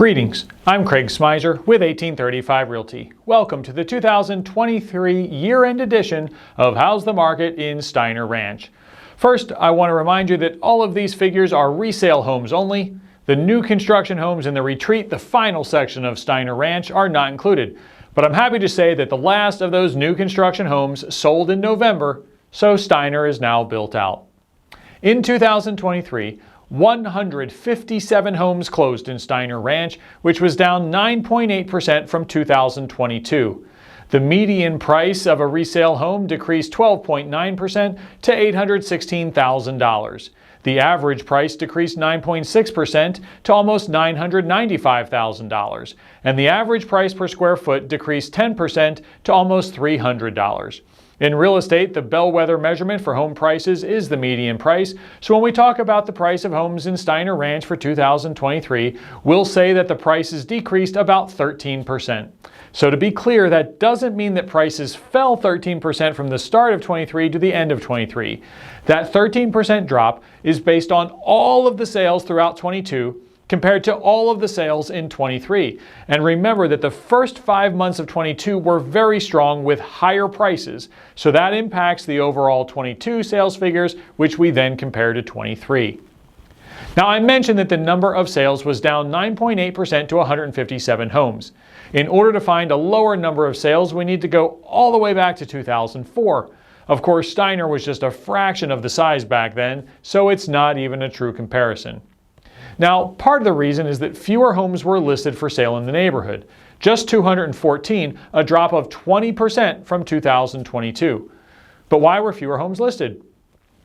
Greetings, I'm Craig Smizer with 1835 Realty. Welcome to the 2023 year-end edition of How's the Market in Steiner Ranch. First, I want to remind you that all of these figures are resale homes only. The new construction homes in the retreat, the final section of Steiner Ranch, are not included. But I'm happy to say that the last of those new construction homes sold in November, so Steiner is now built out. In 2023, 157 homes closed in Steiner Ranch, which was down 9.8% from 2022. The median price of a resale home decreased 12.9% to $816,000. The average price decreased 9.6% to almost $995,000. And the average price per square foot decreased 10% to almost $300. In real estate, the bellwether measurement for home prices is the median price. So when we talk about the price of homes in Steiner Ranch for 2023, we'll say that the prices decreased about 13%. So to be clear, that doesn't mean that prices fell 13% from the start of 23 to the end of 23. That 13% drop is based on all of the sales throughout 22 compared to all of the sales in 23. And remember that the first 5 months of 22 were very strong with higher prices. So that impacts the overall 22 sales figures, which we then compare to 23. Now, I mentioned that the number of sales was down 9.8% to 157 homes. In order to find a lower number of sales, we need to go all the way back to 2004. Of course, Steiner was just a fraction of the size back then, so it's not even a true comparison. Now, part of the reason is that fewer homes were listed for sale in the neighborhood. Just 214, a drop of 20% from 2022. But why were fewer homes listed?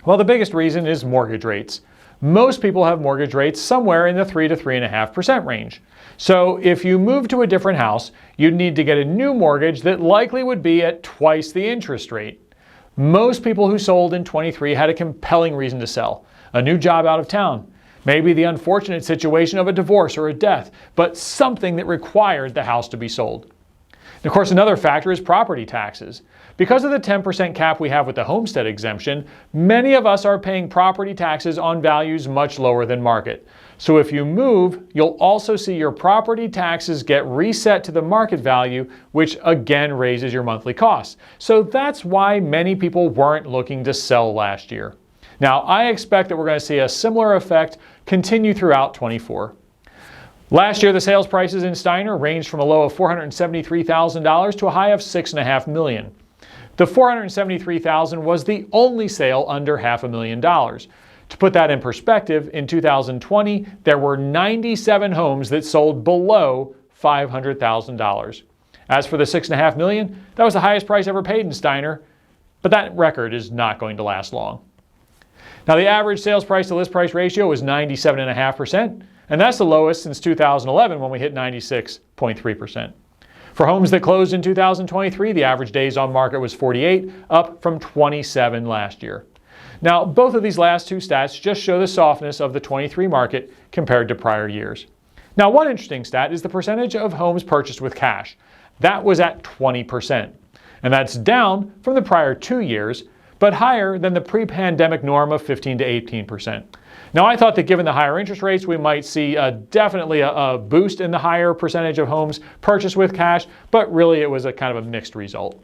Well, the biggest reason is mortgage rates. Most people have mortgage rates somewhere in the 3 to 3.5% range. So if you move to a different house, you'd need to get a new mortgage that likely would be at twice the interest rate. Most people who sold in 23 had a compelling reason to sell. A new job out of town. Maybe the unfortunate situation of a divorce or a death, but something that required the house to be sold. And of course, another factor is property taxes. Because of the 10% cap we have with the homestead exemption, many of us are paying property taxes on values much lower than market. So if you move, you'll also see your property taxes get reset to the market value, which again raises your monthly costs. So that's why many people weren't looking to sell last year. Now, I expect that we're going to see a similar effect continue throughout 24. Last year, the sales prices in Steiner ranged from a low of $473,000 to a high of $6.5 million. The $473,000 was the only sale under $500,000. To put that in perspective, in 2020, there were 97 homes that sold below $500,000. As for the $6.5 million, that was the highest price ever paid in Steiner, but that record is not going to last long. Now, the average sales price to list price ratio was 97.5%, and that's the lowest since 2011 when we hit 96.3%. For homes that closed in 2023, the average days on market was 48, up from 27 last year. Now, both of these last two stats just show the softness of the 23 market compared to prior years. Now, one interesting stat is the percentage of homes purchased with cash. That was at 20%, and that's down from the prior 2 years, but higher than the pre-pandemic norm of 15 to 18%. Now, I thought that given the higher interest rates, we might see definitely a boost in the higher percentage of homes purchased with cash, but really it was a kind of a mixed result.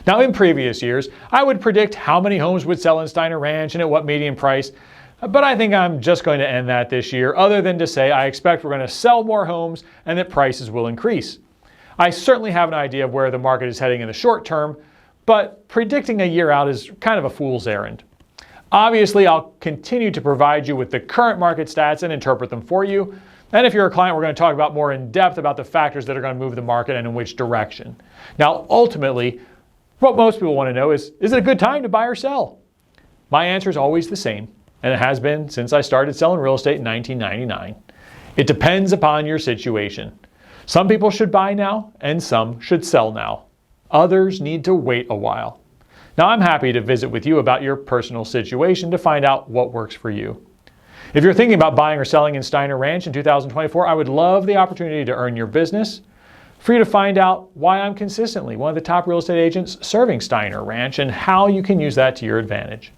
Now, in previous years, I would predict how many homes would sell in Steiner Ranch and at what median price, but I think I'm just going to end that this year, other than to say I expect we're going to sell more homes and that prices will increase. I certainly have an idea of where the market is heading in the short term, but predicting a year out is kind of a fool's errand. Obviously, I'll continue to provide you with the current market stats and interpret them for you. And if you're a client, we're going to talk about more in depth about the factors that are going to move the market and in which direction. Now, ultimately, what most people want to know is it a good time to buy or sell? My answer is always the same, and it has been since I started selling real estate in 1999. It depends upon your situation. Some people should buy now, and some should sell now. Others need to wait a while. Now, I'm happy to visit with you about your personal situation to find out what works for you. If you're thinking about buying or selling in Steiner Ranch in 2024, I would love the opportunity to earn your business, for you to find out why I'm consistently one of the top real estate agents serving Steiner Ranch and how you can use that to your advantage.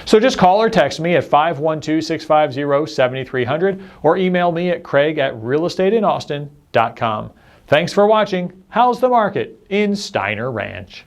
So just call or text me at 512-650-7300 or email me at craig@realestateinAustin.com. Thanks for watching How's the Market in Steiner Ranch.